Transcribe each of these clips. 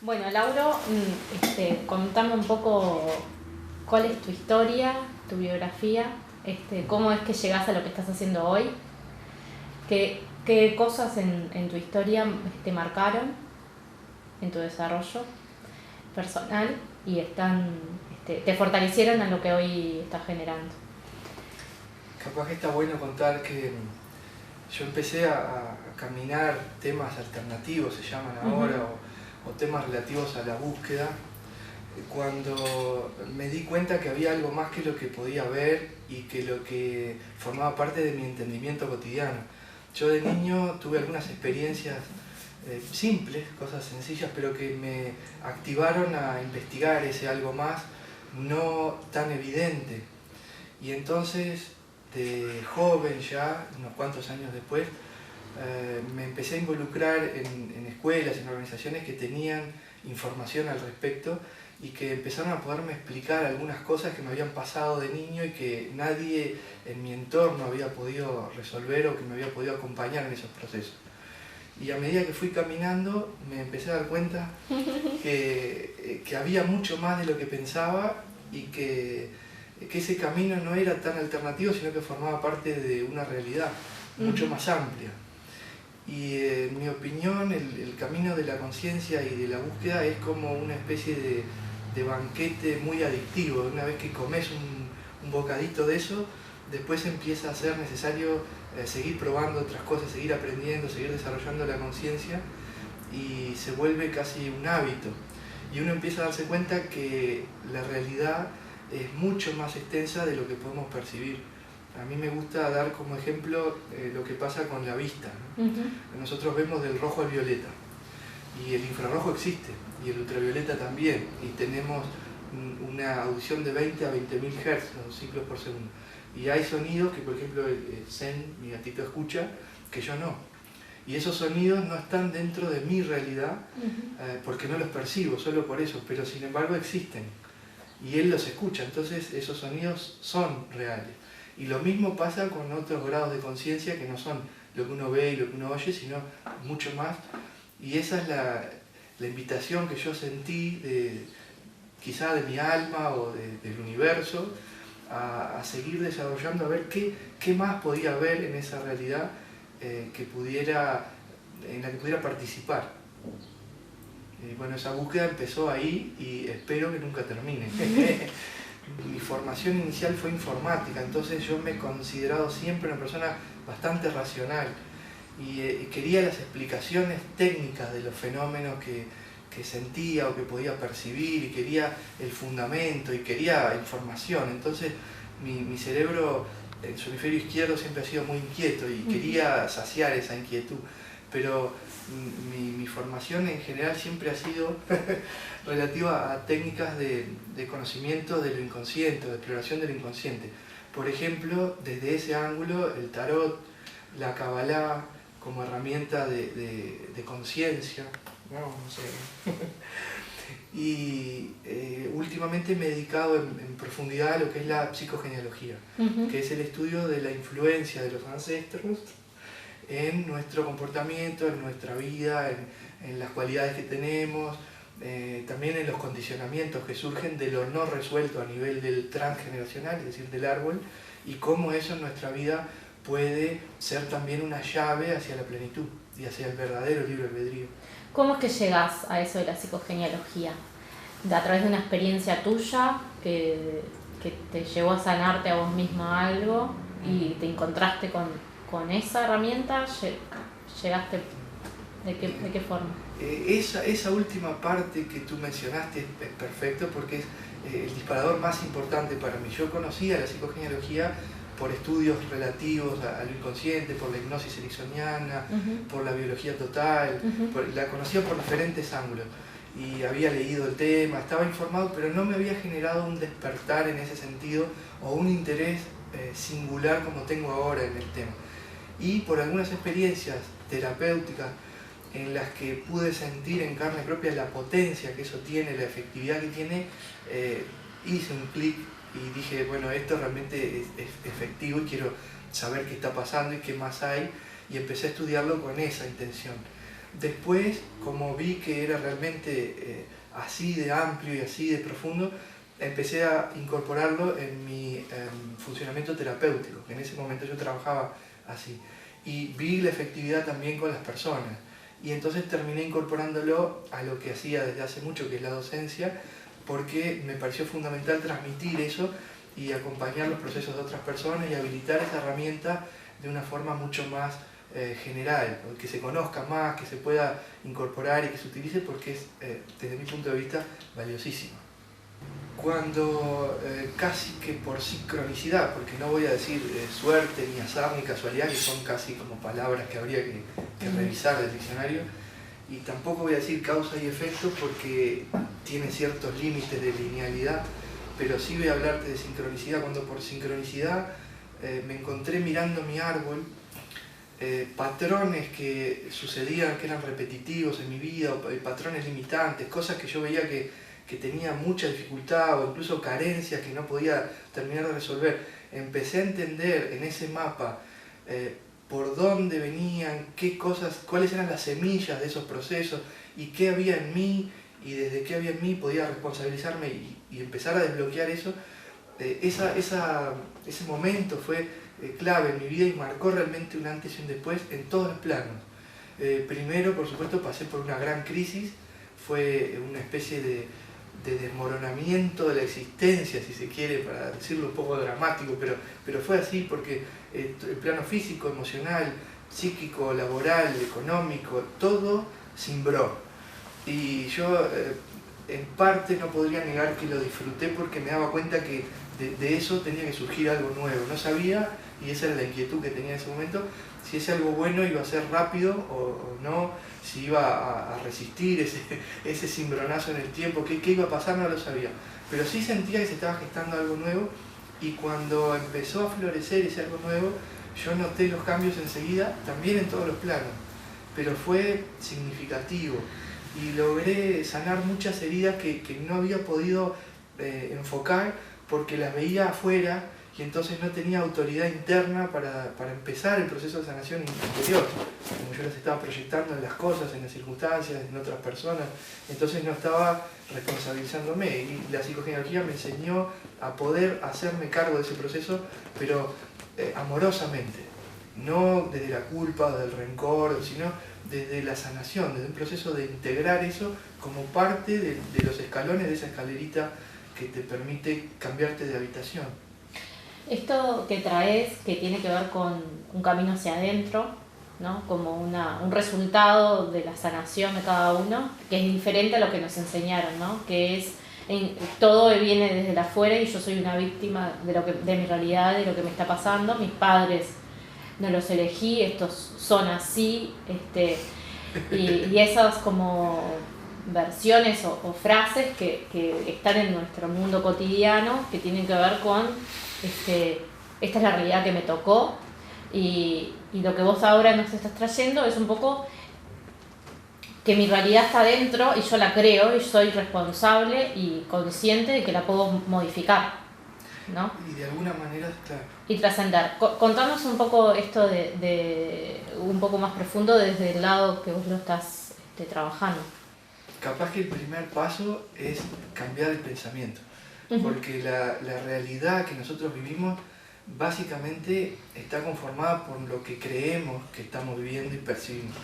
Bueno, Lauro, contame un poco cuál es tu historia, tu biografía, cómo es que llegás a lo que estás haciendo hoy, qué cosas en tu historia te marcaron en tu desarrollo personal y te fortalecieron a lo que hoy estás generando. Capaz que está bueno contar que yo empecé a caminar temas alternativos, se llaman ahora, o temas relativos a la búsqueda, cuando me di cuenta que había algo más que lo que podía ver y que lo que formaba parte de mi entendimiento cotidiano. Yo de niño tuve algunas experiencias simples, cosas sencillas, pero que me activaron a investigar ese algo más no tan evidente. Y entonces, de joven ya, unos cuantos años después, me empecé a involucrar en escuelas, en organizaciones que tenían información al respecto y que empezaron a poderme explicar algunas cosas que me habían pasado de niño y que nadie en mi entorno había podido resolver o que me había podido acompañar en esos procesos. Y a medida que fui caminando me empecé a dar cuenta que había mucho más de lo que pensaba y que ese camino no era tan alternativo, sino que formaba parte de una realidad mucho más amplia. Y en mi opinión, el camino de la conciencia y de la búsqueda es como una especie de banquete muy adictivo. Una vez que comes un bocadito de eso, después empieza a ser necesario seguir probando otras cosas, seguir aprendiendo, seguir desarrollando la conciencia y se vuelve casi un hábito. Y uno empieza a darse cuenta que la realidad es mucho más extensa de lo que podemos percibir. A mí me gusta dar como ejemplo lo que pasa con la vista, ¿no? Nosotros vemos del rojo al violeta y el infrarrojo existe y el ultravioleta también, y tenemos una audición de 20 a 20.000 Hz, ciclos por segundo. Y hay sonidos que, por ejemplo, el Zen, mi gatito, escucha, que yo no. Y esos sonidos no están dentro de mi realidad porque no los percibo, solo por eso, pero sin embargo existen. Y él los escucha, entonces esos sonidos son reales. Y lo mismo pasa con otros grados de conciencia que no son lo que uno ve y lo que uno oye, sino mucho más. Y esa es la invitación que yo sentí, quizá de mi alma o del universo, a seguir desarrollando, a ver qué más podía haber en esa realidad en la que pudiera participar. Bueno, esa búsqueda empezó ahí y espero que nunca termine. Mi formación inicial fue informática, entonces yo me he considerado siempre una persona bastante racional y quería las explicaciones técnicas de los fenómenos que sentía o que podía percibir, y quería el fundamento y quería información. Entonces mi cerebro en su hemisferio izquierdo siempre ha sido muy inquieto y quería saciar esa inquietud, pero mi formación en general siempre ha sido relativa a técnicas de conocimiento de lo inconsciente, de exploración del inconsciente. Por ejemplo, desde ese ángulo, el tarot, la Kabbalah como herramienta de conciencia, no sé. Y últimamente me he dedicado en profundidad a lo que es la psicogenealogía, que es el estudio de la influencia de los ancestros en nuestro comportamiento, en nuestra vida, en las cualidades que tenemos, también en los condicionamientos que surgen de lo no resuelto a nivel del transgeneracional, es decir, del árbol, y cómo eso en nuestra vida puede ser también una llave hacia la plenitud y hacia el verdadero libre albedrío. ¿Cómo es que llegás a eso de la psicogenealogía? ¿A través de una experiencia tuya que te llevó a sanarte a vos misma algo y te encontraste con esa herramienta? ¿Llegaste de qué forma? Esa última parte que tú mencionaste es perfecto porque es el disparador más importante para mí. Yo conocía la psicogenealogía por estudios relativos a lo inconsciente, por la hipnosis ericksoniana, por la biología total, la conocía por diferentes ángulos y había leído el tema, estaba informado, pero no me había generado un despertar en ese sentido o un interés singular como tengo ahora en el tema. Y por algunas experiencias terapéuticas en las que pude sentir en carne propia la potencia que eso tiene, la efectividad que tiene, hice un clic y dije, bueno, esto realmente es efectivo y quiero saber qué está pasando y qué más hay, y empecé a estudiarlo con esa intención. Después, como vi que era realmente así de amplio y así de profundo, empecé a incorporarlo en mi funcionamiento terapéutico, que en ese momento yo trabajaba así. Y vi la efectividad también con las personas. Y entonces terminé incorporándolo a lo que hacía desde hace mucho, que es la docencia, porque me pareció fundamental transmitir eso y acompañar los procesos de otras personas y habilitar esa herramienta de una forma mucho más general, que se conozca más, que se pueda incorporar y que se utilice, porque es, desde mi punto de vista, valiosísimo. Cuando casi que por sincronicidad, porque no voy a decir suerte, ni azar, ni casualidad, que son casi como palabras que habría que revisar del diccionario, y tampoco voy a decir causa y efecto porque tiene ciertos límites de linealidad, pero sí voy a hablarte de sincronicidad. Cuando por sincronicidad me encontré mirando mi árbol, patrones que sucedían, que eran repetitivos en mi vida, o patrones limitantes, cosas que yo veía que tenía mucha dificultad o incluso carencias que no podía terminar de resolver. Empecé a entender en ese mapa por dónde venían, qué cosas, cuáles eran las semillas de esos procesos y qué había en mí, y desde qué había en mí podía responsabilizarme y empezar a desbloquear eso. Ese momento fue clave en mi vida y marcó realmente un antes y un después en todos los planos. Primero, por supuesto, pasé por una gran crisis, fue una especie de desmoronamiento de la existencia, si se quiere, para decirlo un poco dramático, pero fue así porque el plano físico, emocional, psíquico, laboral, económico, todo cimbró. Y yo en parte no podría negar que lo disfruté porque me daba cuenta que de eso tenía que surgir algo nuevo. No sabía, y esa era la inquietud que tenía en ese momento, si ese algo bueno iba a ser rápido o no, si iba a resistir ese cimbronazo en el tiempo, qué iba a pasar no lo sabía. Pero sí sentía que se estaba gestando algo nuevo, y cuando empezó a florecer ese algo nuevo, yo noté los cambios enseguida, también en todos los planos, pero fue significativo. Y logré sanar muchas heridas que no había podido enfocar porque las veía afuera, y entonces no tenía autoridad interna para empezar el proceso de sanación interior, como yo las estaba proyectando en las cosas, en las circunstancias, en otras personas, entonces no estaba responsabilizándome, y la psicogenealogía me enseñó a poder hacerme cargo de ese proceso, pero amorosamente, no desde la culpa, desde el rencor, sino desde la sanación, desde un proceso de integrar eso como parte de los escalones de esa escalerita que te permite cambiarte de habitación. Esto que traes, que tiene que ver con un camino hacia adentro, ¿no? Como un resultado de la sanación de cada uno, que es diferente a lo que nos enseñaron, ¿no? Que es todo viene desde el afuera y yo soy una víctima de mi realidad, de lo que me está pasando. Mis padres no los elegí, estos son así, y esas como versiones o frases que están en nuestro mundo cotidiano, que tienen que ver con esta es la realidad que me tocó, y lo que vos ahora nos estás trayendo es un poco que mi realidad está dentro y yo la creo y soy responsable y consciente de que la puedo modificar, ¿no? Y de alguna manera, claro. Y trascender. Contanos un poco esto de un poco más profundo desde el lado que vos lo estás trabajando. Capaz que el primer paso es cambiar el pensamiento, porque la realidad que nosotros vivimos básicamente está conformada por lo que creemos que estamos viviendo y percibimos.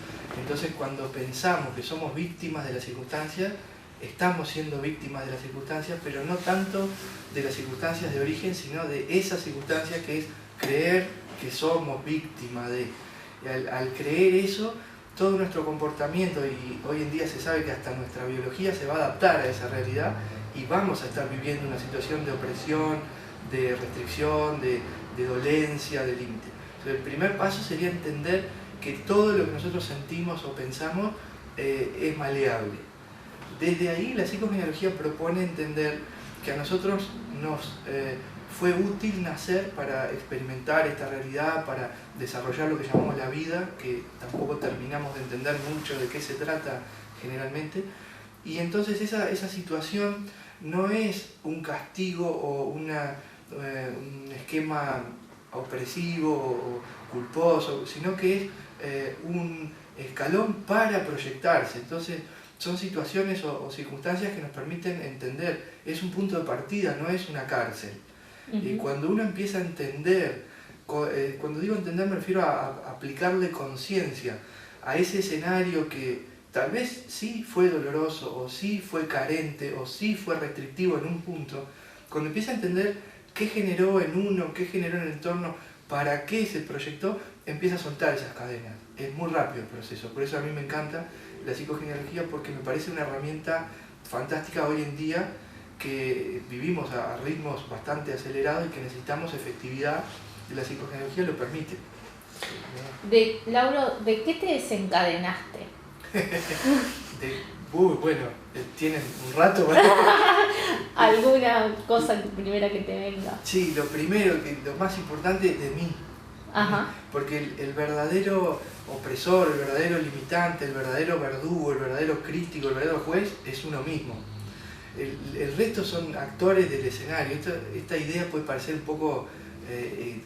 Entonces, cuando pensamos que somos víctimas de las circunstancias, estamos siendo víctimas de las circunstancias, pero no tanto de las circunstancias de origen, sino de esa circunstancia que es creer que somos víctimas de. Y al creer eso, todo nuestro comportamiento, y hoy en día se sabe que hasta nuestra biología se va a adaptar a esa realidad, y vamos a estar viviendo una situación de opresión, de restricción, de dolencia, de límite. Entonces, el primer paso sería entender que todo lo que nosotros sentimos o pensamos es maleable. Desde ahí la psicogenealogía propone entender que a nosotros nos fue útil nacer para experimentar esta realidad, para desarrollar lo que llamamos la vida, que tampoco terminamos de entender mucho de qué se trata generalmente. Y entonces esa situación no es un castigo o un esquema opresivo o culposo, sino que es escalón para proyectarse. Entonces son situaciones o circunstancias que nos permiten entender. Es un punto de partida, no es una cárcel. Y cuando uno empieza a entender, cuando digo entender me refiero a aplicarle conciencia a ese escenario que tal vez sí fue doloroso, o sí fue carente, o sí fue restrictivo en un punto, cuando empieza a entender qué generó en uno, qué generó en el entorno, para qué se proyectó, empieza a soltar esas cadenas. Es muy rápido el proceso, por eso a mí me encanta la psicogenealogía, porque me parece una herramienta fantástica hoy en día, que vivimos a ritmos bastante acelerados y que necesitamos efectividad, y la psicogenealogía lo permite. Lauro, ¿de qué te desencadenaste? Bueno, ¿tienen un rato? ¿Alguna cosa primera que te venga? Sí, lo primero, lo más importante de mí. Ajá. Porque el verdadero opresor, el verdadero limitante, el verdadero verdugo, el verdadero crítico, el verdadero juez es uno mismo. El resto son actores del escenario. Esta idea puede parecer un poco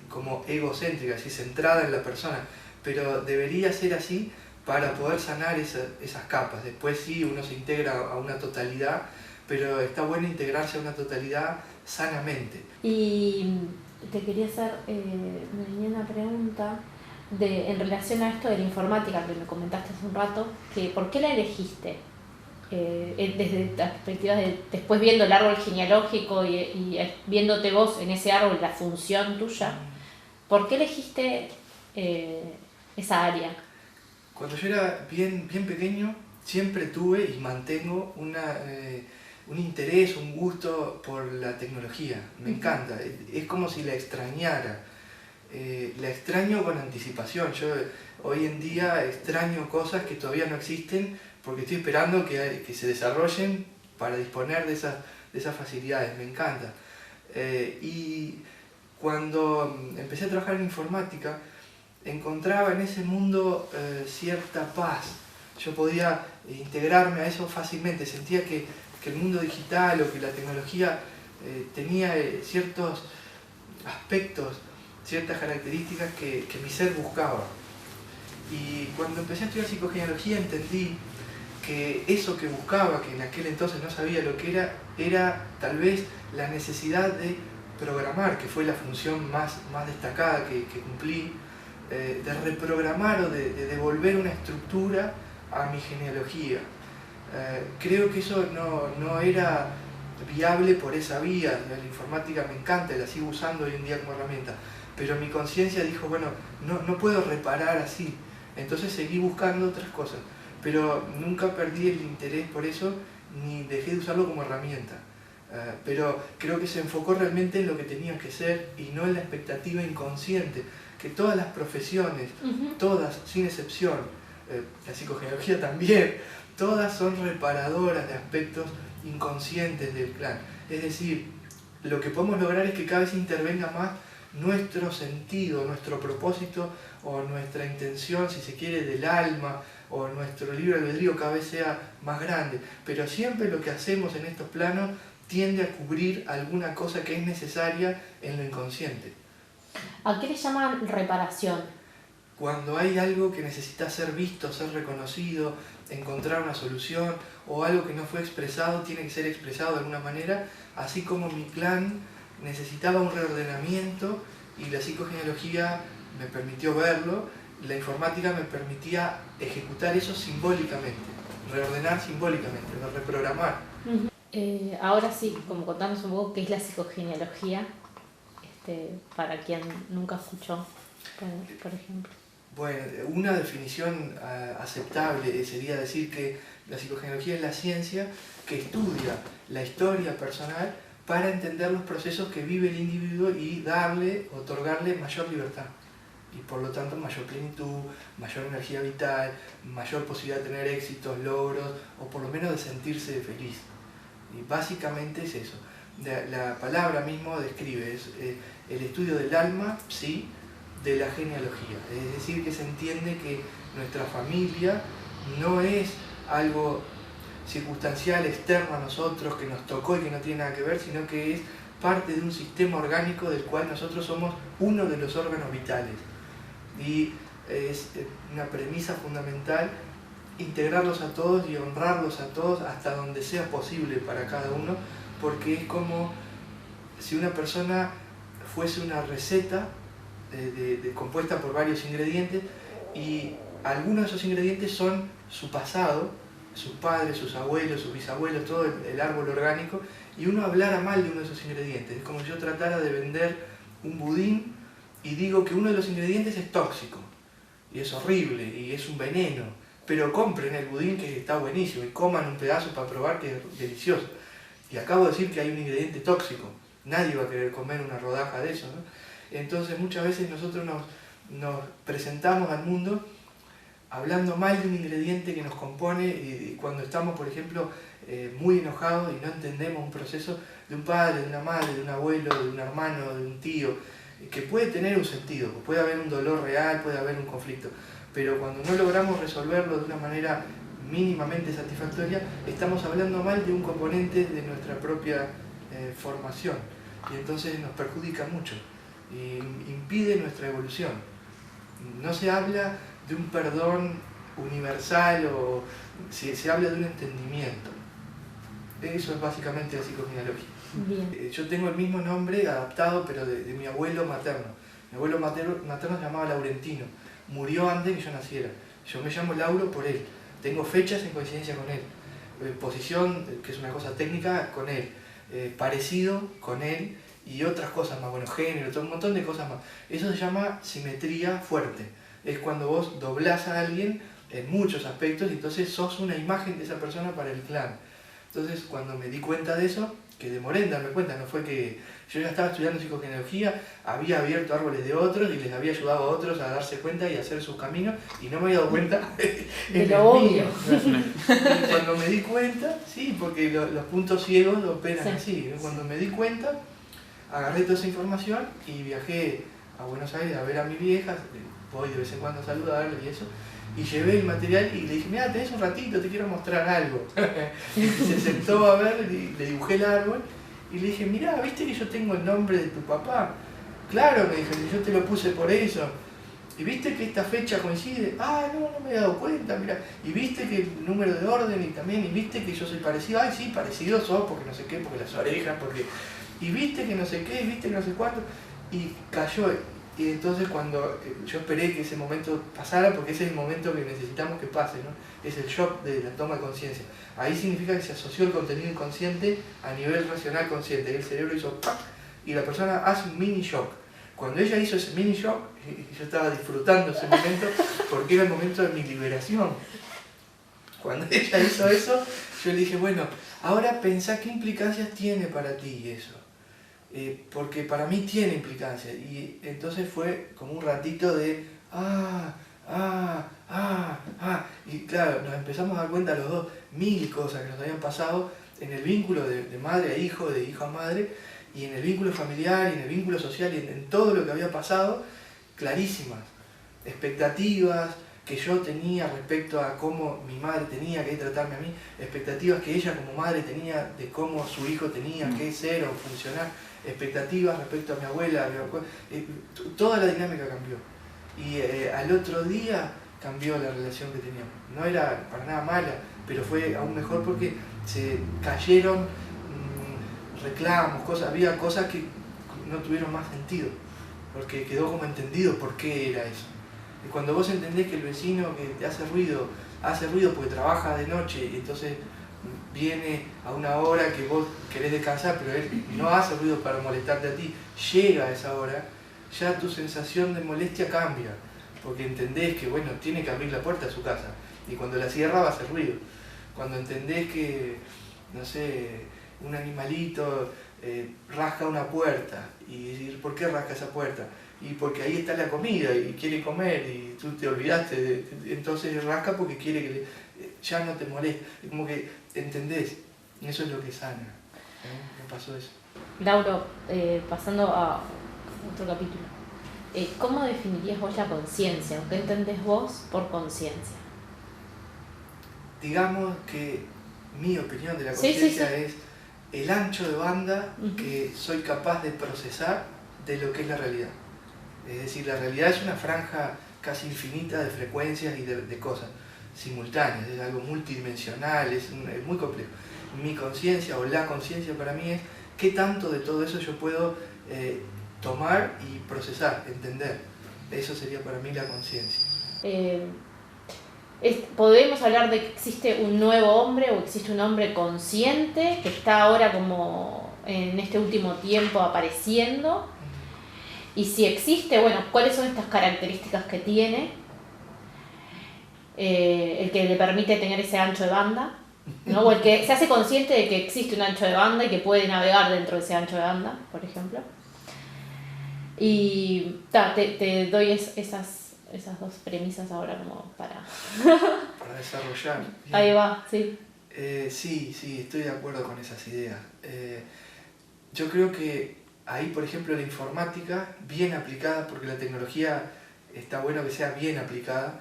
como egocéntrica, así centrada en la persona, pero debería ser así para poder sanar esas capas. Después sí, uno se integra a una totalidad, pero está bueno integrarse a una totalidad sanamente. Y te quería hacer, me venía una pregunta en relación a esto de la informática que me comentaste hace un rato, que ¿por qué la elegiste? Desde la perspectiva de después viendo el árbol genealógico y viéndote vos en ese árbol, la función tuya, ¿por qué elegiste esa área? Cuando yo era bien pequeño, siempre tuve y mantengo un interés, un gusto por la tecnología. Me encanta, es como si la extrañara. La extraño con anticipación. Yo hoy en día extraño cosas que todavía no existen porque estoy esperando que se desarrollen para disponer de esas facilidades. Me encanta. Y cuando empecé a trabajar en informática, encontraba en ese mundo cierta paz. Yo podía integrarme a eso fácilmente. Sentía que el mundo digital o que la tecnología tenía ciertos aspectos, ciertas características que mi ser buscaba. Y cuando empecé a estudiar psicogenealogía entendí que eso que buscaba, que en aquel entonces no sabía lo que era tal vez la necesidad de programar, que fue la función más destacada que cumplí, de reprogramar o de devolver una estructura a mi genealogía. Creo que eso no era viable por esa vía. La informática me encanta, la sigo usando hoy en día como herramienta, pero mi conciencia dijo, bueno, no puedo reparar así. Entonces seguí buscando otras cosas, pero nunca perdí el interés por eso, ni dejé de usarlo como herramienta. Pero creo que se enfocó realmente en lo que tenía que ser y no en la expectativa inconsciente, que todas las profesiones, todas, sin excepción, la psicogenealogía también, todas son reparadoras de aspectos inconscientes del clan. Es decir, lo que podemos lograr es que cada vez intervenga más nuestro sentido, nuestro propósito o nuestra intención, si se quiere, del alma, o nuestro libre albedrío cada vez sea más grande. Pero siempre lo que hacemos en estos planos tiende a cubrir alguna cosa que es necesaria en lo inconsciente. ¿A qué le llaman reparación? Cuando hay algo que necesita ser visto, ser reconocido, encontrar una solución, o algo que no fue expresado, tiene que ser expresado de alguna manera, así como mi clan necesitaba un reordenamiento y la psicogenealogía me permitió verlo, la informática me permitía ejecutar eso simbólicamente, reordenar simbólicamente, reprogramar. Ahora sí, como contanos un poco qué es la psicogenealogía, para quien nunca escuchó, por ejemplo. Bueno, una definición aceptable sería decir que la psicogenealogía es la ciencia que estudia la historia personal para entender los procesos que vive el individuo y otorgarle mayor libertad. Y por lo tanto mayor plenitud, mayor energía vital, mayor posibilidad de tener éxitos, logros, o por lo menos de sentirse feliz. Y básicamente es eso. La palabra mismo describe, es el estudio del alma, sí, de la genealogía. Es decir, que se entiende que nuestra familia no es algo circunstancial, externo a nosotros, que nos tocó y que no tiene nada que ver, sino que es parte de un sistema orgánico del cual nosotros somos uno de los órganos vitales. Y es una premisa fundamental, integrarlos a todos y honrarlos a todos hasta donde sea posible para cada uno, porque es como si una persona fuese una receta compuesta por varios ingredientes, y algunos de esos ingredientes son su pasado, sus padres, sus abuelos, sus bisabuelos, todo el árbol orgánico, y uno hablara mal de uno de esos ingredientes. Es como si yo tratara de vender un budín y digo que uno de los ingredientes es tóxico, y es horrible, y es un veneno, pero compren el budín que está buenísimo, y coman un pedazo para probar que es delicioso. Y acabo de decir que hay un ingrediente tóxico, nadie va a querer comer una rodaja de eso, ¿no? Entonces muchas veces nosotros nos presentamos al mundo hablando mal de un ingrediente que nos compone, y cuando estamos, por ejemplo, muy enojados y no entendemos un proceso de un padre, de una madre, de un abuelo, de un hermano, de un tío, que puede tener un sentido, puede haber un dolor real, puede haber un conflicto, pero cuando no logramos resolverlo de una manera mínimamente satisfactoria, estamos hablando mal de un componente de nuestra propia formación, y entonces nos perjudica mucho y impide nuestra evolución. No se habla de un perdón universal, o se habla de un entendimiento. Eso es básicamente la psicogenealogía. Bien. Yo tengo el mismo nombre adaptado, pero de mi abuelo materno. Mi abuelo materno se llamaba Laurentino, murió antes que yo naciera. Yo me llamo Lauro por él, tengo fechas en coincidencia con él, posición, que es una cosa técnica, con él, parecido con él, y otras cosas más, bueno, género, todo un montón de cosas más. Eso se llama simetría fuerte. Es cuando vos doblás a alguien en muchos aspectos, y entonces sos una imagen de esa persona para el clan. Entonces, cuando me di cuenta de eso, que demoré en darme cuenta, no fue que yo ya estaba estudiando psicogenealogía, había abierto árboles de otros y les había ayudado a otros a darse cuenta y a hacer sus caminos, y no me había dado cuenta de lo obvio. Y cuando me di cuenta, sí, porque los puntos ciegos operan así, ¿no? Cuando me di cuenta, agarré toda esa información y viajé a Buenos Aires a ver a mi vieja, voy de vez en cuando a saludarla y eso, y llevé el material y le dije, mira, tenés un ratito, te quiero mostrar algo. Se sentó a ver, le dibujé el árbol y le dije, mira, ¿viste que yo tengo el nombre de tu papá? Claro, me dijo, yo te lo puse por eso. ¿Y viste que esta fecha coincide? Ah, no me he dado cuenta, mira. ¿Y viste que el número de orden y también? ¿Y viste que yo soy parecido? Ay, sí, parecido sos, porque no sé qué, porque las orejas, porque... Y viste que no sé qué, y viste que no sé cuánto. Y cayó. Y entonces cuando yo esperé que ese momento pasara, porque ese es el momento que necesitamos que pase, ¿no? Es el shock de la toma de conciencia. Ahí significa que se asoció el contenido inconsciente a nivel racional consciente. El cerebro hizo ¡pac! Y la persona hace un mini shock. Cuando ella hizo ese mini shock, yo estaba disfrutando ese momento porque era el momento de mi liberación. Cuando ella hizo eso, yo le dije, bueno, ahora pensá qué implicancias tiene para ti eso. Porque para mí tiene implicancias. Y entonces fue como un ratito de y claro, nos empezamos a dar cuenta los dos mil cosas que nos habían pasado en el vínculo de madre a hijo, de hijo a madre, y en el vínculo familiar, y en el vínculo social, y en todo lo que había pasado, clarísimas. Expectativas que yo tenía respecto a cómo mi madre tenía que tratarme a mí, expectativas que ella como madre tenía de cómo su hijo tenía que ser o funcionar, expectativas respecto a mi abuela, toda la dinámica cambió. Y al otro día cambió la relación que teníamos. No era para nada mala, pero fue aún mejor porque se cayeron reclamos, cosas, había cosas que no tuvieron más sentido, porque quedó como entendido por qué era eso. Y cuando vos entendés que el vecino que te hace ruido porque trabaja de noche, y entonces viene a una hora que vos querés descansar, pero él no hace ruido para molestarte a ti, llega a esa hora, ya tu sensación de molestia cambia, porque entendés que, bueno, tiene que abrir la puerta a su casa, y cuando la cierra va a hacer ruido. Cuando entendés que, no sé, un animalito rasca una puerta, y decir, ¿por qué rasca esa puerta? Y porque ahí está la comida y quiere comer y tú te olvidaste, entonces rasca porque quiere que ya no te moleste, como que entendés, eso es lo que sana. Me pasó eso. Lauro, pasando a otro capítulo, ¿cómo definirías vos la conciencia? ¿Qué entendés vos por conciencia? Digamos que mi opinión de la conciencia es el ancho de banda que soy capaz de procesar de lo que es la realidad. Es decir, la realidad es una franja casi infinita de frecuencias y de cosas simultáneas, es algo multidimensional, es muy complejo. Mi conciencia o la conciencia para mí es qué tanto de todo eso yo puedo tomar y procesar, entender. Eso sería para mí la conciencia. ¿Podemos hablar de que existe un nuevo hombre o existe un hombre consciente que está ahora como en este último tiempo apareciendo? Y si existe, bueno, ¿cuáles son estas características que tiene? El que le permite tener ese ancho de banda, ¿no? O el que se hace consciente de que existe un ancho de banda y que puede navegar dentro de ese ancho de banda, por ejemplo. Y te doy esas dos premisas ahora como para desarrollar. Bien. Ahí va, sí. Sí, estoy de acuerdo con esas ideas. Yo creo que ahí, por ejemplo, la informática, bien aplicada, porque la tecnología está bueno que sea bien aplicada,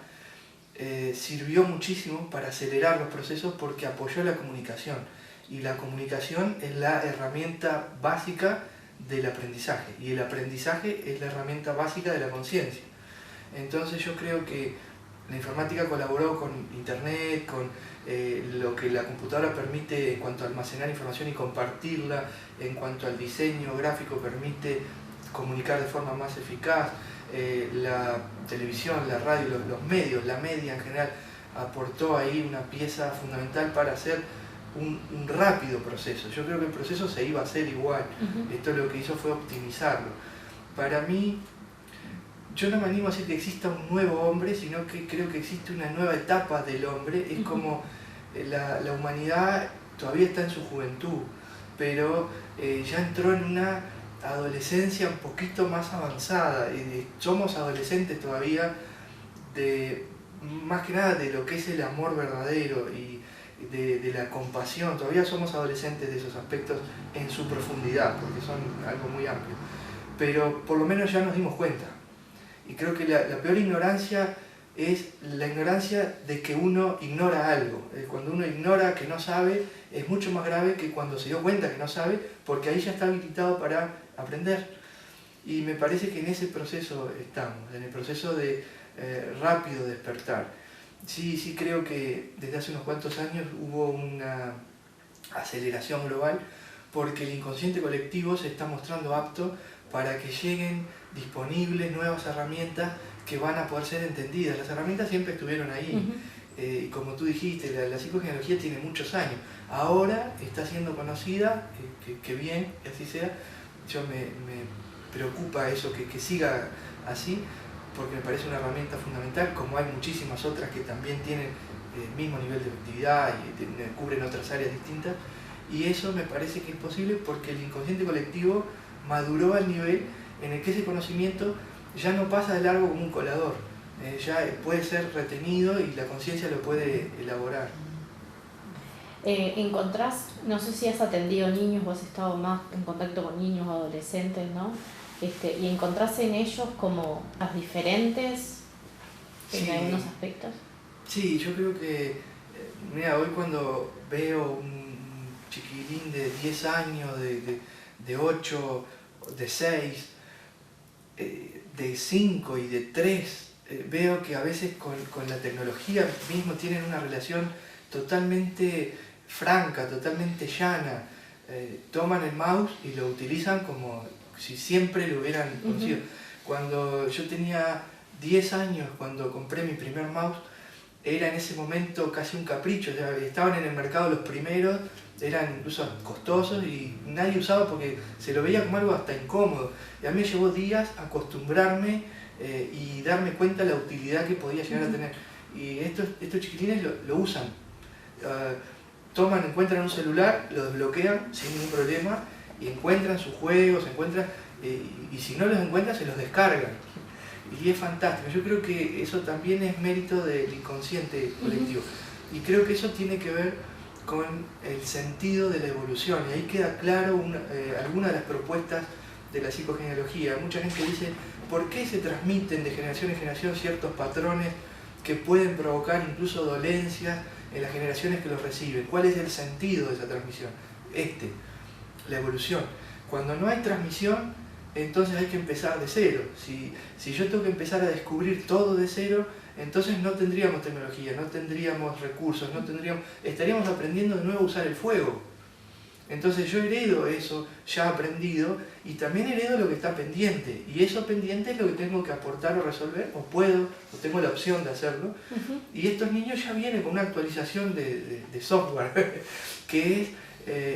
sirvió muchísimo para acelerar los procesos porque apoyó la comunicación. Y la comunicación es la herramienta básica del aprendizaje. Y el aprendizaje es la herramienta básica de la conciencia. Entonces yo creo que la informática colaboró con Internet, con lo que la computadora permite en cuanto a almacenar información y compartirla, en cuanto al diseño gráfico permite comunicar de forma más eficaz, la televisión, la radio, los medios, la media en general aportó ahí una pieza fundamental para hacer un rápido proceso. Yo creo que el proceso se iba a hacer igual. Esto lo que hizo fue optimizarlo. Para mí, yo no me animo a decir que exista un nuevo hombre, sino que creo que existe una nueva etapa del hombre. Es como la humanidad todavía está en su juventud, pero ya entró en una adolescencia un poquito más avanzada. Somos adolescentes todavía, más que nada de lo que es el amor verdadero y de la compasión. Todavía somos adolescentes de esos aspectos en su profundidad, porque son algo muy amplio. Pero por lo menos ya nos dimos cuenta. Y creo que la peor ignorancia es la ignorancia de que uno ignora algo. Cuando uno ignora que no sabe, es mucho más grave que cuando se dio cuenta que no sabe, porque ahí ya está habilitado para aprender. Y me parece que en ese proceso estamos, en el proceso de rápido despertar. Sí creo que desde hace unos cuantos años hubo una aceleración global, porque el inconsciente colectivo se está mostrando apto para que lleguen disponibles nuevas herramientas que van a poder ser entendidas. Las herramientas siempre estuvieron ahí. Y como tú dijiste, la psicogenealogía tiene muchos años. Ahora está siendo conocida, que bien, que así sea. Yo me preocupa eso, que siga así, porque me parece una herramienta fundamental, como hay muchísimas otras que también tienen el mismo nivel de efectividad y cubren otras áreas distintas. Y eso me parece que es posible porque el inconsciente colectivo maduró al nivel en el que ese conocimiento ya no pasa de largo como un colador, ya puede ser retenido y la conciencia lo puede elaborar. ¿Encontrás, no sé si has atendido niños o has estado más en contacto con niños o adolescentes, ¿no? ¿Y encontrás en ellos como las diferentes en algunos aspectos? Sí, yo creo que, mira, hoy cuando veo un chiquilín de 10 años, de 8, de 6, de 5 y de 3, veo que a veces con la tecnología mismo tienen una relación totalmente franca, totalmente llana. Toman el mouse y lo utilizan como si siempre lo hubieran conocido. Cuando yo tenía 10 años, cuando compré mi primer mouse, era en ese momento casi un capricho. O sea, estaban en el mercado los primeros, eran incluso costosos y nadie usaba porque se lo veía como algo hasta incómodo. Y a mí me llevó días acostumbrarme y darme cuenta de la utilidad que podía llegar a tener. Y estos chiquilines lo usan. Encuentran un celular, lo desbloquean sin ningún problema y encuentran sus juegos, y si no los encuentran se los descargan. Y es fantástico. Yo creo que eso también es mérito del inconsciente colectivo. Y creo que eso tiene que ver con el sentido de la evolución. Y ahí queda claro alguna de las propuestas de la psicogenealogía. Mucha gente dice, ¿por qué se transmiten de generación en generación ciertos patrones que pueden provocar incluso dolencias en las generaciones que los reciben? ¿Cuál es el sentido de esa transmisión? La evolución. Cuando no hay transmisión, entonces hay que empezar de cero. Si yo tengo que empezar a descubrir todo de cero, entonces no tendríamos tecnología, no tendríamos recursos, estaríamos aprendiendo de nuevo a usar el fuego. Entonces yo heredo eso ya aprendido y también heredo lo que está pendiente. Y eso pendiente es lo que tengo que aportar o resolver, o puedo, o tengo la opción de hacerlo. Y estos niños ya vienen con una actualización de software, que es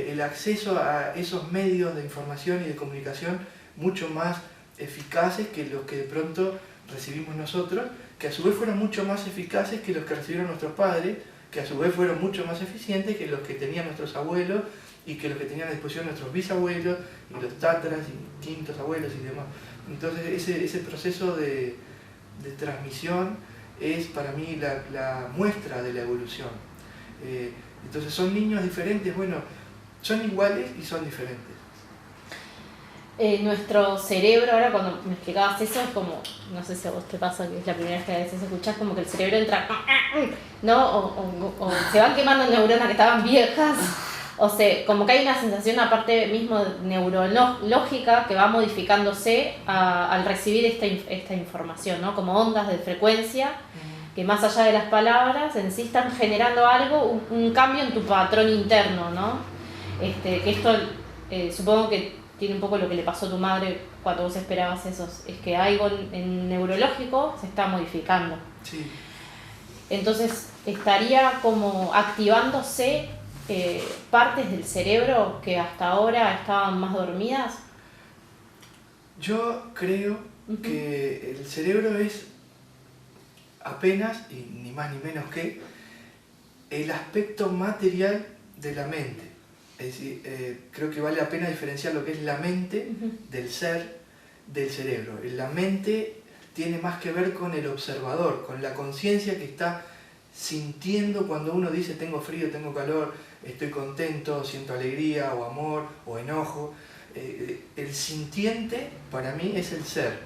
el acceso a esos medios de información y de comunicación mucho más eficaces que los que de pronto recibimos nosotros, que a su vez fueron mucho más eficaces que los que recibieron nuestros padres, que a su vez fueron mucho más eficientes que los que tenían nuestros abuelos y que los que tenían a disposición nuestros bisabuelos y los tátaras y quintos abuelos y demás. Entonces ese proceso de transmisión es para mí la muestra de la evolución. Entonces son niños diferentes, bueno, son iguales y son diferentes. Nuestro cerebro, ahora cuando me explicabas eso, es como, no sé si a vos te pasa que es la primera vez que a veces escuchás como que el cerebro entra, ¿no? O se van quemando neuronas que estaban viejas, o sea, como que hay una sensación aparte mismo neurológica que va modificándose al recibir esta información, ¿no? Como ondas de frecuencia que más allá de las palabras en sí están generando algo, un cambio en tu patrón interno, ¿no? Que esto supongo que tiene un poco lo que le pasó a tu madre cuando vos esperabas eso, es que algo en neurológico se está modificando. Sí. Entonces estaría como activándose partes del cerebro que hasta ahora estaban más dormidas. Yo creo que el cerebro es apenas, y ni más ni menos que, el aspecto material de la mente. Es decir, creo que vale la pena diferenciar lo que es la mente del ser del cerebro. La mente tiene más que ver con el observador, con la conciencia que está sintiendo cuando uno dice tengo frío, tengo calor, estoy contento, siento alegría o amor o enojo. El sintiente para mí es el ser.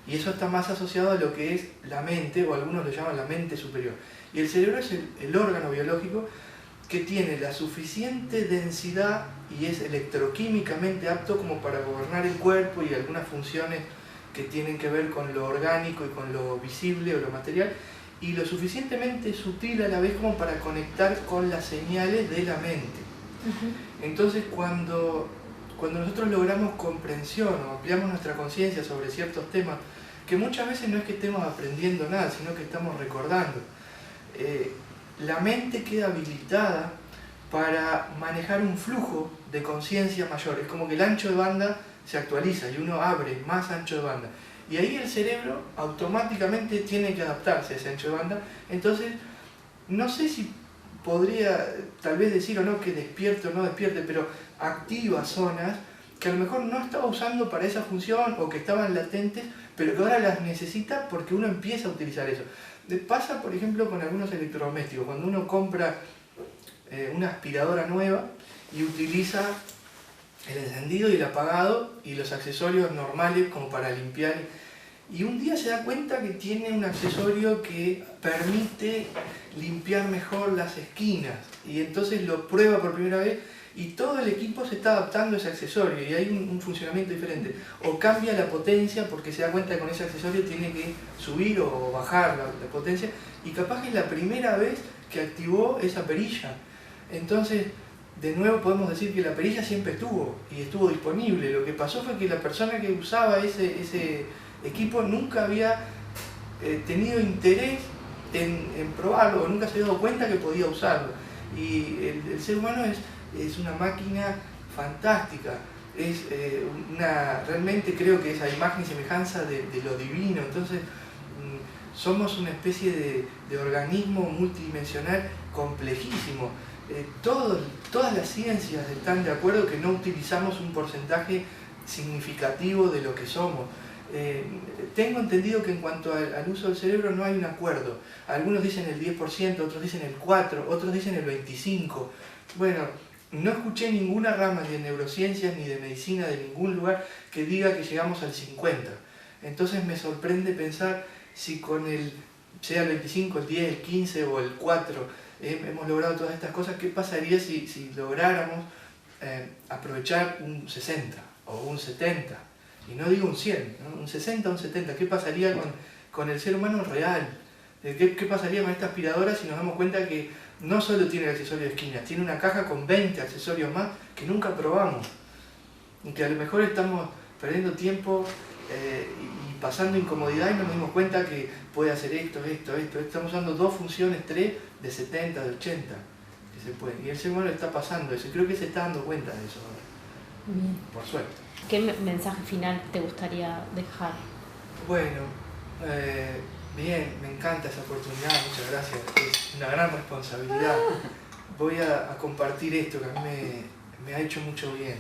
Y eso está más asociado a lo que es la mente, o algunos lo llaman la mente superior. Y el cerebro es el órgano biológico que tiene la suficiente densidad y es electroquímicamente apto como para gobernar el cuerpo y algunas funciones que tienen que ver con lo orgánico y con lo visible o lo material, y lo suficientemente sutil a la vez como para conectar con las señales de la mente. Entonces cuando nosotros logramos comprensión o ampliamos nuestra conciencia sobre ciertos temas, que muchas veces no es que estemos aprendiendo nada, sino que estamos recordando, la mente queda habilitada para manejar un flujo de conciencia mayor. Es como que el ancho de banda se actualiza y uno abre más ancho de banda. Y ahí el cerebro automáticamente tiene que adaptarse a ese ancho de banda. Entonces, no sé si podría tal vez decir o no que despierte o no despierte, pero activa zonas que a lo mejor no estaba usando para esa función o que estaban latentes, pero que ahora las necesita porque uno empieza a utilizar eso. Pasa, por ejemplo, con algunos electrodomésticos. Cuando uno compra una aspiradora nueva y utiliza el encendido y el apagado y los accesorios normales como para limpiar, y un día se da cuenta que tiene un accesorio que permite limpiar mejor las esquinas, y entonces lo prueba por primera vez y todo el equipo se está adaptando a ese accesorio y hay un funcionamiento diferente. O cambia la potencia porque se da cuenta que con ese accesorio tiene que subir o bajar la potencia, y capaz que es la primera vez que activó esa perilla. Entonces, de nuevo podemos decir que la perilla siempre estuvo y estuvo disponible. Lo que pasó fue que la persona que usaba ese equipo nunca había tenido interés en probarlo, o nunca se había dado cuenta que podía usarlo. Y el ser humano es una máquina fantástica, realmente creo que es a imagen y semejanza de lo divino. Entonces somos una especie de organismo multidimensional complejísimo. Todas las ciencias están de acuerdo que no utilizamos un porcentaje significativo de lo que somos. Tengo entendido que en cuanto al uso del cerebro no hay un acuerdo. Algunos dicen el 10%, otros dicen el 4%, otros dicen el 25%. Bueno, no escuché ninguna rama ni de neurociencias ni de medicina de ningún lugar que diga que llegamos al 50%. Entonces me sorprende pensar si con sea el 25, el 10, el 15 o el 4%, hemos logrado todas estas cosas. ¿Qué pasaría si lográramos aprovechar un 60 o un 70? Y no digo un 100, ¿no? Un 60, un 70. ¿Qué pasaría con el ser humano real? ¿Qué pasaría con esta aspiradora si nos damos cuenta que no solo tiene el accesorio de esquina, tiene una caja con 20 accesorios más que nunca probamos? Y que a lo mejor estamos perdiendo tiempo y pasando incomodidad y no nos dimos cuenta que puede hacer esto. Estamos usando 2 funciones, 3 de 70, de 80 que se pueden. Y el ser humano está pasando eso. Y creo que se está dando cuenta de eso ahora. Bien. Por suerte. ¿Qué mensaje final te gustaría dejar? Bueno, bien, me encanta esa oportunidad, muchas gracias. Es una gran responsabilidad. Voy a compartir esto que a mí me ha hecho mucho bien.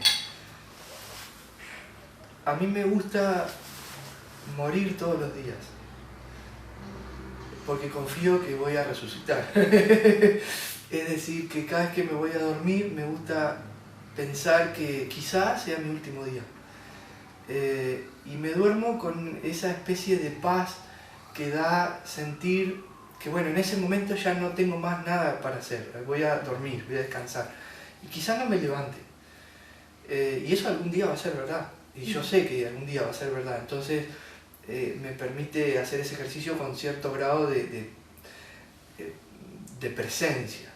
A mí me gusta morir todos los días, porque confío que voy a resucitar. Es decir, que cada vez que me voy a dormir me gusta pensar que quizás sea mi último día. Y me duermo con esa especie de paz que da sentir que bueno, en ese momento ya no tengo más nada para hacer, voy a dormir, voy a descansar. Y quizás no me levante. Y eso algún día va a ser verdad. Y yo sé que algún día va a ser verdad. Entonces me permite hacer ese ejercicio con cierto grado de presencia.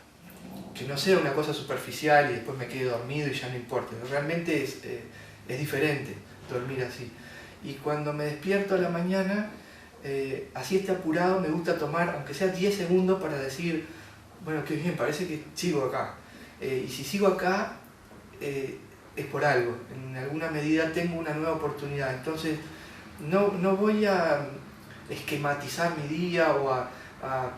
Que no sea una cosa superficial y después me quede dormido y ya no importa. Realmente es diferente dormir así. Y cuando me despierto a la mañana, así esté apurado, me gusta tomar, aunque sea 10 segundos, para decir, bueno, qué bien, parece que sigo acá. Y si sigo acá, es por algo. En alguna medida tengo una nueva oportunidad. Entonces, no voy a esquematizar mi día o a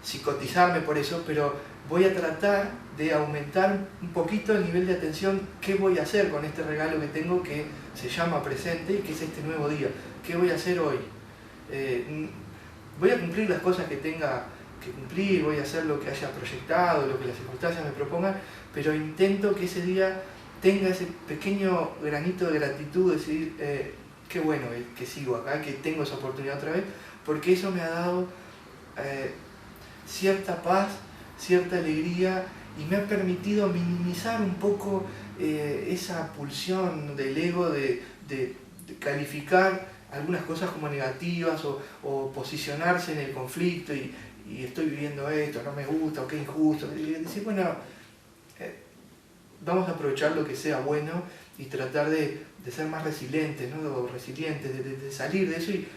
psicotizarme por eso, pero voy a tratar de aumentar un poquito el nivel de atención. ¿Qué voy a hacer con este regalo que tengo que se llama presente y que es este nuevo día? ¿Qué voy a hacer hoy? Voy a cumplir las cosas que tenga que cumplir, voy a hacer lo que haya proyectado, lo que las circunstancias me propongan, pero intento que ese día tenga ese pequeño granito de gratitud, de decir, qué bueno que sigo acá, que tengo esa oportunidad otra vez, porque eso me ha dado cierta paz, cierta alegría, y me ha permitido minimizar un poco esa pulsión del ego de calificar algunas cosas como negativas o posicionarse en el conflicto y estoy viviendo esto, no me gusta, o qué injusto. Y decir, bueno, vamos a aprovechar lo que sea bueno y tratar de ser más resilientes, ¿no? O resilientes, de salir de eso y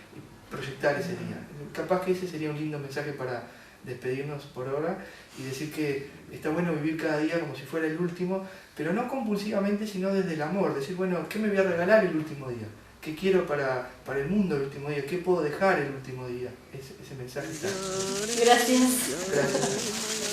proyectar ese día. Capaz que ese sería un lindo mensaje para despedirnos por ahora y decir que está bueno vivir cada día como si fuera el último, pero no compulsivamente, sino desde el amor. Decir, bueno, ¿qué me voy a regalar el último día? ¿Qué quiero para el mundo el último día? ¿Qué puedo dejar el último día? Ese mensaje está. Gracias. Gracias.